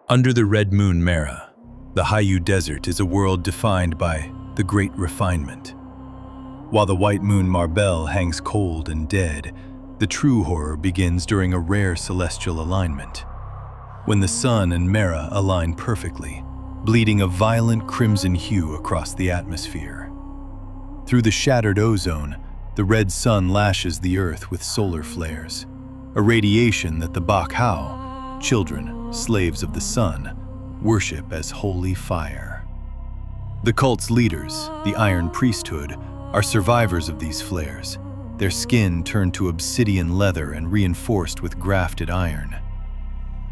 Under the red moon Merah, the Hayu Desert is a world defined by the Great Refinement. While the white moon Marbel hangs cold and dead, the true horror begins during a rare celestial alignment, when the Sun and Merah align perfectly, bleeding a violent crimson hue across the atmosphere. Through the shattered ozone, the red sun lashes the earth with solar flares, a radiation that the Bak-Hau, children, slaves of the sun, worship as holy fire. The cult's leaders, the Iron Priesthood, are survivors of these flares, their skin turned to obsidian-leather and reinforced with grafted iron.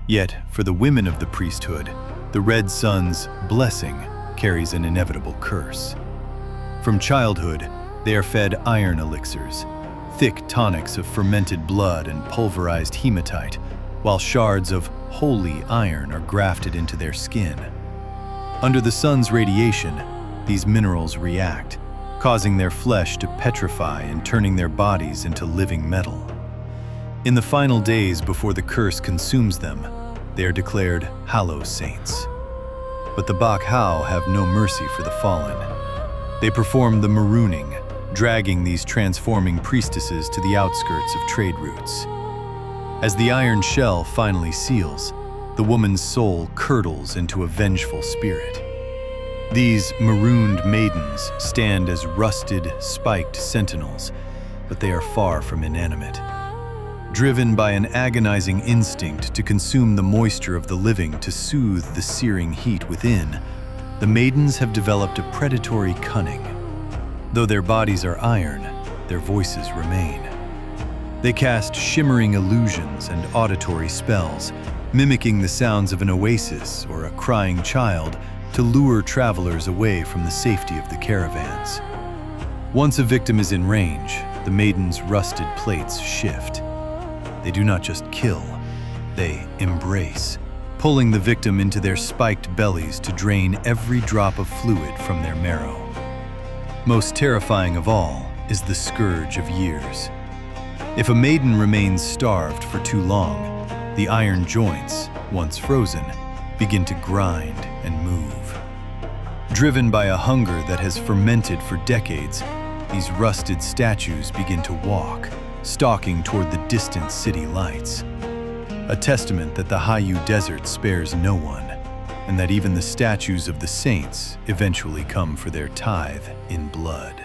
Yet, for the women of the priesthood, the red sun's blessing carries an inevitable curse. From childhood, they are fed Iron Elixirs, thick tonics of fermented blood and pulverized hematite, while shards of holy iron are grafted into their skin. Under the sun's radiation, these minerals react, causing their flesh to petrify and turning their bodies into living metal. In the final days before the curse consumes them, they are declared Hallow-Saints. But the Bak-Hau have no mercy for the fallen. They perform the marooning, dragging these transforming priestesses to the outskirts of trade routes. As the iron shell finally seals, the woman's soul curdles into a vengeful spirit. These marooned maidens stand as rusted, spiked sentinels, but they are far from inanimate. Driven by an agonizing instinct to consume the moisture of the living to soothe the searing heat within, the maidens have developed a predatory cunning. Though their bodies are iron, their voices remain. They cast shimmering illusions and auditory spells, mimicking the sounds of an oasis or a crying child to lure travelers away from the safety of the caravans. Once a victim is in range, the maiden's rusted plates shift. They do not just kill, they embrace, pulling the victim into their spiked bellies to drain every drop of fluid from their marrow. Most terrifying of all is the scourge of years. If a maiden remains starved for too long, the iron joints, once frozen, begin to grind and move. Driven by a hunger that has fermented for decades, these rusted statues begin to walk, stalking toward the distant city lights. A testament that the Hayu Desert spares no one, and that even the statues of the saints eventually come for their tithe in blood.